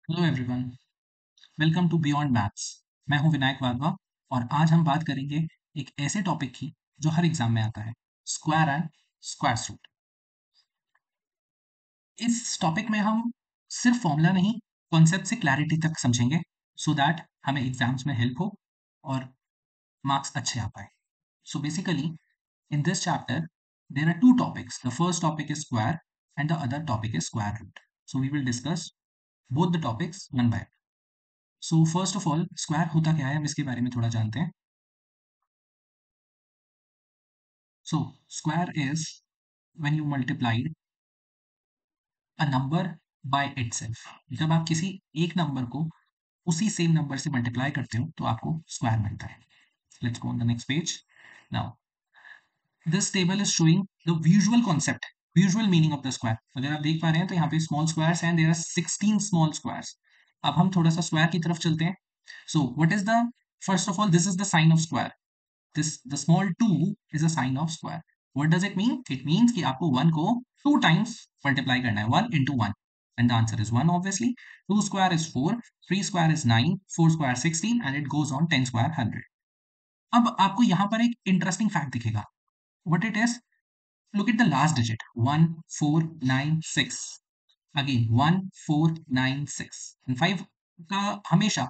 Hello everyone, welcome to beyond maths. मैं हूं विनायक वाधवा और आज हम बात करेंगे एक ऐसे टॉपिक की जो हर एग्जाम में आता है, स्क्वायर एंड स्क्वायर रूट। इस टॉपिक में हम सिर्फ फॉर्मूला नहीं, कॉन्सेप्ट से क्लैरिटी तक समझेंगे सो दैट हमें एग्जाम्स में हेल्प हो और मार्क्स अच्छे आ पाए। So basically in this chapter there are two topics. The first topic is square and the other topic is square root. So we will discuss both the topics one by one. So first of all square होता क्या है, हम इसके बारे में थोड़ा जानते हैं। So square is when you multiplied a number by itself. जब आप किसी एक नंबर को उसी सेम नंबर से मल्टीप्लाई करते हो तो आपको स्क्वायर मिलता है। Let's go on the next page. Now this table is showing the usual concept, usual meaning of the square. अगर आप देख पा रहे हैं तो यहाँ पे small squares and there are 16 small squares. अब हम थोड़ा सा स्क्वायर की तरफ चलते हैं। So what is the, first of all this is the sign of square. this the small 2 is a sign of square. What does it mean? It means कि आपको 1 को 2 times multiply करना है, 1 into 1, and the answer is 1 obviously. 2 square is 4, 3 square is 9, 4 square 16 and it goes on 10 square 100. अब आपको यहाँ पर एक इंटरेस्टिंग फैक्ट दिखेगा। What it is? Look at the last digit, 1 4 9 6, again 1 4 9 6 and 5 का हमेशा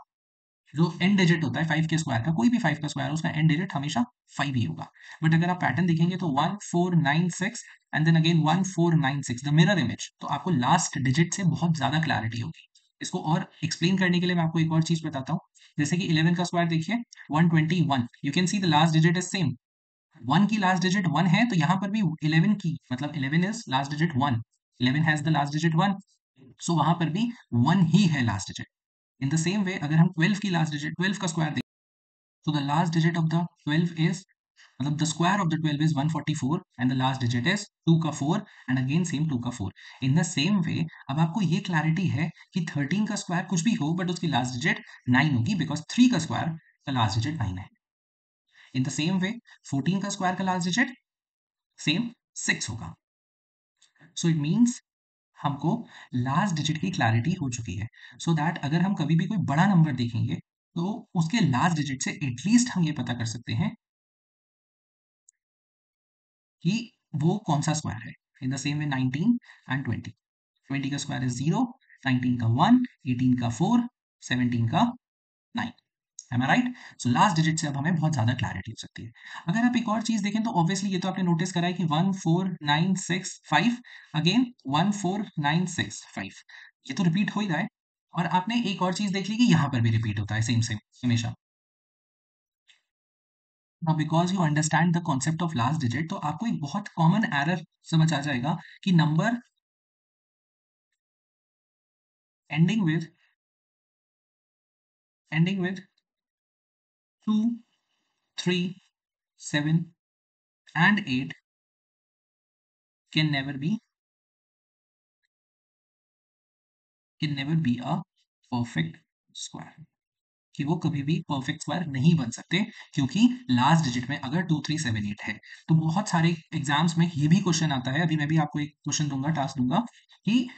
जो एंड डिजिट होता है 5 के स्क्वायर का, कोई भी 5 का स्क्वायर, उसका एंड डिजिट हमेशा 5 ही होगा। बट अगर आप पैटर्न देखेंगे तो 1496 and then again 1496, the mirror image, तो आपको लास्ट डिजिट से बहुत ज्यादा क्लैरिटी होगी। इसको और एक्सप्लेन करने के लिए मैं आपको एक और चीज बताता हूँ। जैसे कि 11 का स्क्वायर देखिए, 121, you can see the last digit is same. 1 की लास्ट डिजिट 1 है तो यहाँ पर भी 11 की, मतलब 11 is last digit 1, 11 has the last digit 1, सो वहां पर भी 1 ही है last digit. In the same way अगर हम 12 की लास्ट डिजिट, 12 का square, so the last digit of the 12 is, मतलब the square of the 12 is 144 and the last digit is 2 का 4 and again same 2 का 4. In the same way अब आपको ये क्लैरिटी है कि 13 का स्क्वायर कुछ भी हो बट उसकी लास्ट डिजिट 9 होगी बिकॉज 3 का स्क्वायर का लास्ट डिजिट 9 है। इन द सेम वे 14 का स्क्वायर का लास्ट डिजिट सेम 6 होगा। सो इट मीन्स हमको लास्ट डिजिट की क्लैरिटी हो चुकी है, सो दैट अगर हम कभी भी कोई बड़ा नंबर देखेंगे तो उसके लास्ट डिजिट से एटलीस्ट हम ये पता कर सकते हैं कि वो कौन सा स्क्वायर है। In the same way 19 and 20, 20 का स्क्वायर इज 0, 19 का 1, 18 का 4, 17 का 9। एम आई राइट? सो लास्ट डिजिट से अब हमें बहुत ज्यादा क्लैरिटी हो सकती है। अगर आप एक और चीज देखें तो ऑब्वियसली ये तो आपने नोटिस करा है कि 14965, अगेन 14965, ये तो रिपीट हो ही रहा है। और आपने एक और चीज देख ली कि यहाँ पर भी रिपीट होता है सेम सेम हमेशा। Now because you understand the concept of last digit तो आपको एक बहुत कॉमन एरर समझ आ जाएगा कि number ending with ending with 2, 3, 7 and 8 can never be a perfect square, कि वो कभी भी परफेक्ट स्क्वायर नहीं बन सकते क्योंकि लास्ट डिजिट में अगर 2378 है तो बहुत सारे एग्जाम्स में ये भी क्वेश्चन आता है। अभी मैं भी आपको एक क्वेश्चन दूंगा, टास्क दूंगा कि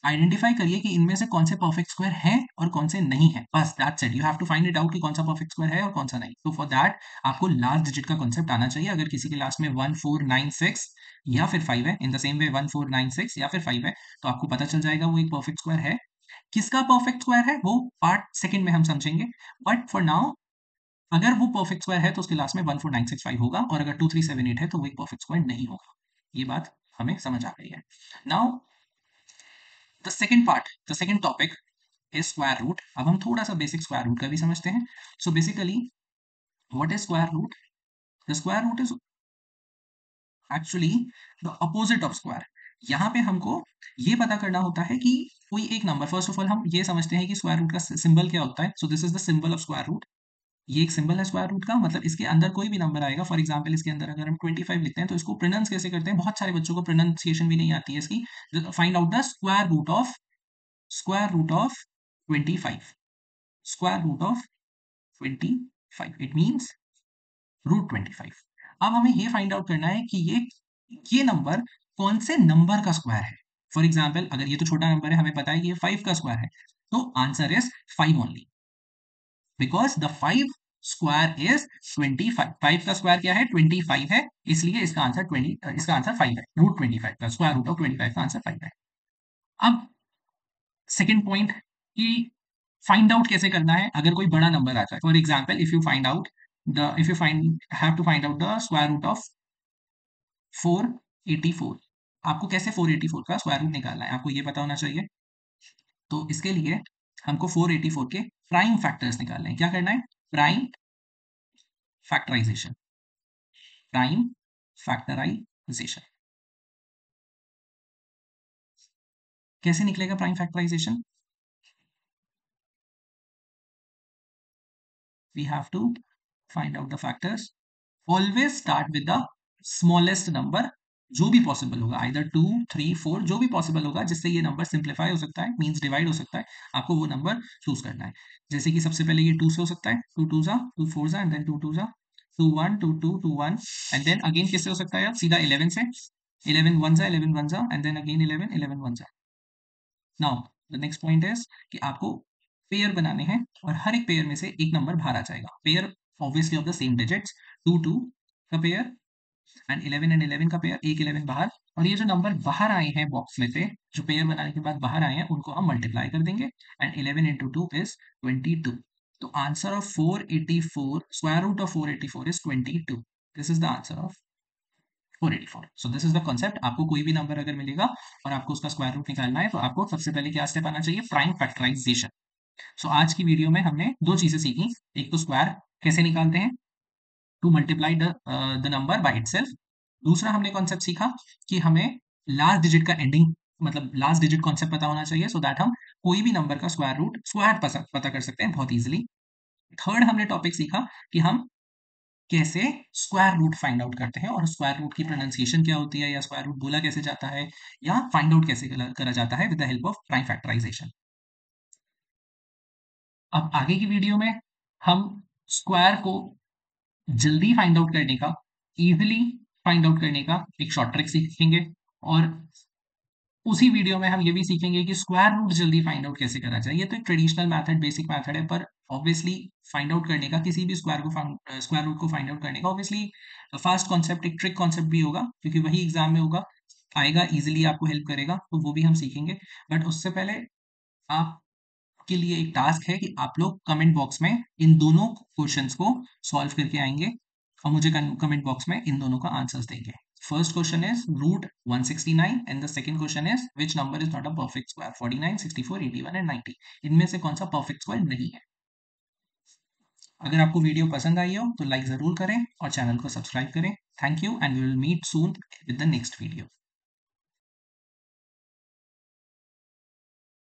आइडेंटिफाई करिए कि इनमें से कौन से परफेक्ट स्क्वायर हैं और कौन से नहीं है। बस that's it, you have to find it out कि कौन सा परफेक्ट स्क्वायर है और कौन सा नहीं। तो फॉर दैट आपको लास्ट डिजिट का कॉन्सेप्ट आना चाहिए। अगर किसी के लास्ट में 1496 या फिर 5 है, इन द सेम वे 1496 या फिर 5 है, तो आपको पता चल जाएगा वो एक परफेक्ट स्क्वायर है। किसका परफेक्ट स्क्वायर है वो पार्ट सेकंड में हम समझेंगे, बट फॉर नाउ अगर वो परफेक्ट स्क्वायर है तो उसके लास्ट में 14965 होगा और अगर 2378 है तो वो एक परफेक्ट स्क्वायर नहीं होगा। ये बात हमें समझ आ गई है। Now the second part, the second topic is square root. अब हम थोड़ा सा बेसिक स्क्वायर रूट का भी समझते हैं। So basically what is square root? The square root is actually the opposite of square. यहाँ पे हमको ये पता करना होता है कि कोई एक नंबर, फर्स्ट ऑफ ऑल हम ये समझते हैं कि स्क्वायर रूट का सिंबल क्या होता है। So this is the symbol of square root. ये एक सिंबल है स्क्वायर रूट का, मतलब इसके अंदर कोई भी नंबर आएगा। फॉर एग्जांपल इसके अंदर अगर हम 25 लिखते हैं तो इसको प्रोनाउंस कैसे करते हैं, बहुत सारे बच्चों को प्रोनाउंसिएशन भी नहीं आती है इसकी। Find out the square root of 25, square root of 25, it means root 25। अब हमें ये फाइंड आउट करना है कि ये नंबर कौन से नंबर का स्क्वायर है। फॉर एग्जाम्पल अगर ये तो छोटा नंबर है, हमें पता है कि ये 5 का स्क्वायर है, तो answer is 5 only, because the 5 square is 25। 5 का स्क्वायर क्या है? 25 है, इसलिए इसका आंसर 5 है। रूट 25 का स्क्वायर रूट ऑफ 25 का आंसर 5 है। अब सेकेंड पॉइंट कि फाइंड आउट कैसे करना है अगर कोई बड़ा नंबर आ जाए। For example, if you find have to find out the square root of 484, आपको कैसे 484 का स्क्वायर रूट निकालना है, आपको ये पता होना चाहिए। तो इसके लिए हमको 484 के प्राइम फैक्टर्स निकालने हैं। क्या करना है? Prime factorisation. प्राइम फैक्टराइजेशन कैसे निकलेगा? Prime factorisation, we have to find out the factors, always start with the smallest number जो भी पॉसिबल होगा, आइदर 2 3 4 जो भी पॉसिबल होगा जिससे ये नंबर सिंप्लीफाई हो सकता है, मींस डिवाइड हो सकता है, आपको वो नंबर चूज करना है। जैसे कि सबसे पहले ये 2 से हो सकता है, 2 2 जा 2 4 जा एंड देन 2 2 जा 2 1 2 2 2 1 एंड देन अगेन किससे हो सकता है? आप सीधा 11 से, 11 1 जा 11 1 जा एंड देन अगेन 11 11 1 जा। Now the next point is कि आपको पेयर बनाने हैं और हर एक पेयर में से एक नंबर बाहर आ जाएगा। Pair obviously of the same digits, 2 2 का पेयर एंड 11 का पेयर, एक 11 बाहर। और ये जो नंबर बाहर आए हैं बॉक्स में से, जो पेयर बनाने के बाद बाहर आए हैं, उनको हम मल्टीप्लाई कर देंगे एंड 11 इंटू 2 इज 22। तो answer of 484, square root of 484 is 22। This is the answer of 484। So this is the concept. आपको कोई भी नंबर अगर मिलेगा और आपको उसका स्क्वायर रूट निकालना है, तो आपको सबसे पहले क्या स्टेप आना चाहिए? Prime factorisation. सो आज की वीडियो में हमने दो चीजें सीखी। एक तो स्क्वायर कैसे निकालते हैं, to multiply the number by itself. दूसरा हमने कॉन्सेप्ट सीखा कि हमें लास्ट डिजिट का एंडिंग, मतलब लास्ट डिजिट कॉन्सेप्ट पता होना चाहिए, सो दैट हम कोई भी नंबर का स्क्वायर रूट स्क्वायर पता कर सकते हैं बहुत इजीली। थर्ड हमने टॉपिक सीखा कि हम कैसे स्क्वायर रूट फाइंड आउट करते हैं और स्क्वायर रूट की प्रोनाउंसिएशन क्या होती है, या स्क्वायर रूट बोला कैसे जाता है, या फाइंड आउट कैसे करा जाता है with the help of prime factorisation. अब आगे की वीडियो में हम स्क्वायर को जल्दी फाइंड आउट करने का, इजीली फाइंड आउट करने का एक शॉर्ट ट्रिक सीखेंगे। और उसी वीडियो में हम ये भी सीखेंगे कि स्क्वायर रूट जल्दी फाइंड आउट कैसे करा जाए। ये तो एक ट्रेडिशनल मेथड, बेसिक मेथड है, पर ऑब्वियसली फाइंड आउट करने का, किसी भी स्क्वायर रूट को फाइंड आउट करने का ऑब्वियसली फास्ट कॉन्सेप्ट, एक ट्रिक कॉन्सेप्ट भी होगा, क्योंकि वही एग्जाम में होगा, आएगा, इजिली आपको हेल्प करेगा, तो वो भी हम सीखेंगे। बट उससे पहले आपके लिए एक टास्क है कि आप लोग कमेंट बॉक्स में इन दोनों क्वेश्चंस को सॉल्व करके आएंगे और मुझे कमेंट बॉक्स में इन दोनों का आंसर्स देंगे। First question is root 169 and the second question is which number is not a perfect square? 49, 64, 81 and 90, इनमें से कौन सा परफेक्ट स्क्वायर नहीं है? अगर आपको वीडियो पसंद आई हो तो लाइक जरूर करें और चैनल को सब्सक्राइब करें। Thank you and we will meet soon with the next video.